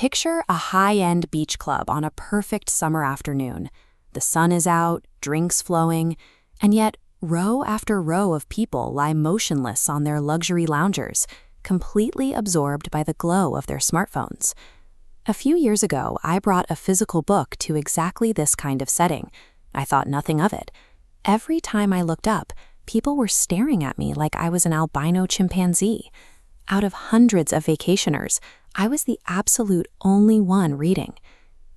Picture a high-end beach club on a perfect summer afternoon. The sun is out, drinks flowing, and yet row after row of people lie motionless on their luxury loungers, completely absorbed by the glow of their smartphones. A few years ago, I brought a physical book to exactly this kind of setting. I thought nothing of it. Every time I looked up, people were staring at me like I was an albino chimpanzee. Out of hundreds of vacationers, I was the absolute only one reading.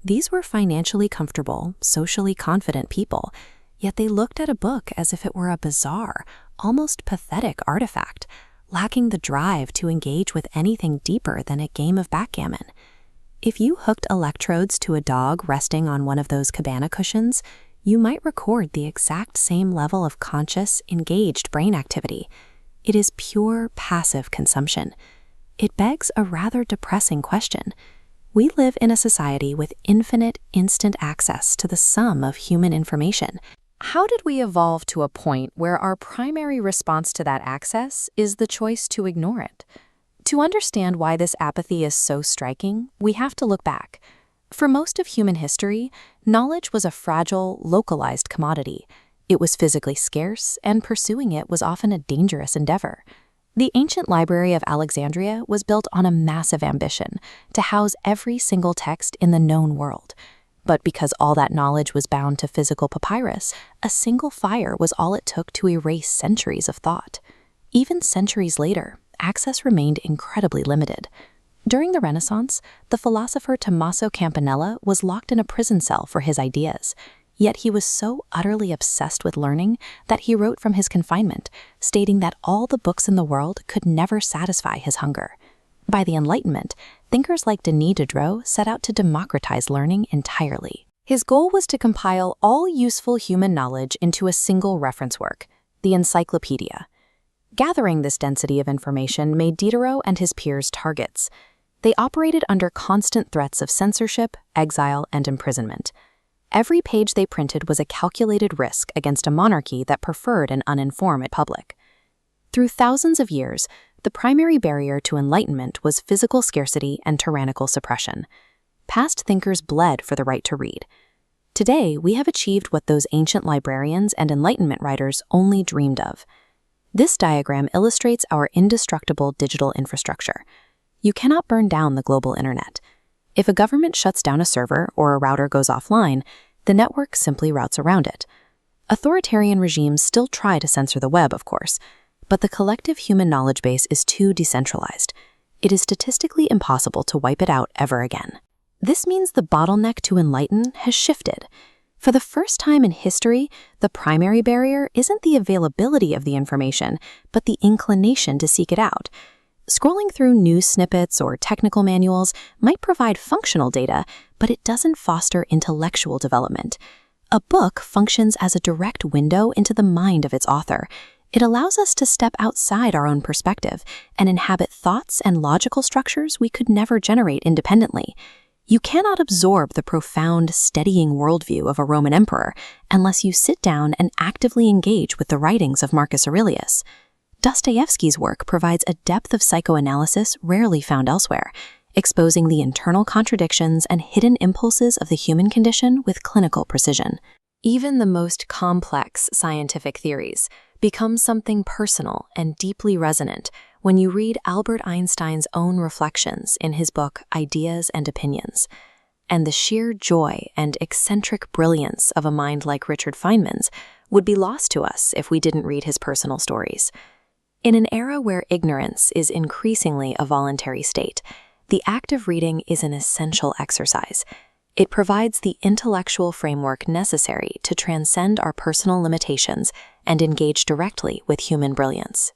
These were financially comfortable, socially confident people, yet they looked at a book as if it were a bizarre, almost pathetic artifact, lacking the drive to engage with anything deeper than a game of backgammon. If you hooked electrodes to a dog resting on one of those cabana cushions, you might record the exact same level of conscious, engaged brain activity. It is pure passive consumption. It begs a rather depressing question. We live in a society with infinite, instant access to the sum of human information. How did we evolve to a point where our primary response to that access is the choice to ignore it? To understand why this apathy is so striking, we have to look back. For most of human history, knowledge was a fragile, localized commodity. It was physically scarce, and pursuing it was often a dangerous endeavor. The ancient Library of Alexandria was built on a massive ambition to house every single text in the known world. But because all that knowledge was bound to physical papyrus, a single fire was all it took to erase centuries of thought. Even centuries later, access remained incredibly limited. During the Renaissance, the philosopher Tommaso Campanella was locked in a prison cell for his ideas. Yet he was so utterly obsessed with learning that he wrote from his confinement, stating that all the books in the world could never satisfy his hunger. By the Enlightenment, thinkers like Denis Diderot set out to democratize learning entirely. His goal was to compile all useful human knowledge into a single reference work, the Encyclopedia. Gathering this density of information made Diderot and his peers targets. They operated under constant threats of censorship, exile, and imprisonment. Every page they printed was a calculated risk against a monarchy that preferred an uninformed public. Through thousands of years, the primary barrier to enlightenment was physical scarcity and tyrannical suppression. Past thinkers bled for the right to read. Today, we have achieved what those ancient librarians and Enlightenment writers only dreamed of. This diagram illustrates our indestructible digital infrastructure. You cannot burn down the global internet. If a government shuts down a server or a router goes offline, the network simply routes around it. Authoritarian regimes still try to censor the web, of course, but the collective human knowledge base is too decentralized. It is statistically impossible to wipe it out ever again. This means the bottleneck to enlighten has shifted. For the first time in history, the primary barrier isn't the availability of the information, but the inclination to seek it out. Scrolling through news snippets or technical manuals might provide functional data, but it doesn't foster intellectual development. A book functions as a direct window into the mind of its author. It allows us to step outside our own perspective and inhabit thoughts and logical structures we could never generate independently. You cannot absorb the profound, steadying worldview of a Roman emperor unless you sit down and actively engage with the writings of Marcus Aurelius. Dostoevsky's work provides a depth of psychoanalysis rarely found elsewhere, exposing the internal contradictions and hidden impulses of the human condition with clinical precision. Even the most complex scientific theories become something personal and deeply resonant when you read Albert Einstein's own reflections in his book Ideas and Opinions. And the sheer joy and eccentric brilliance of a mind like Richard Feynman's would be lost to us if we didn't read his personal stories. In an era where ignorance is increasingly a voluntary state, the act of reading is an essential exercise. It provides the intellectual framework necessary to transcend our personal limitations and engage directly with human brilliance.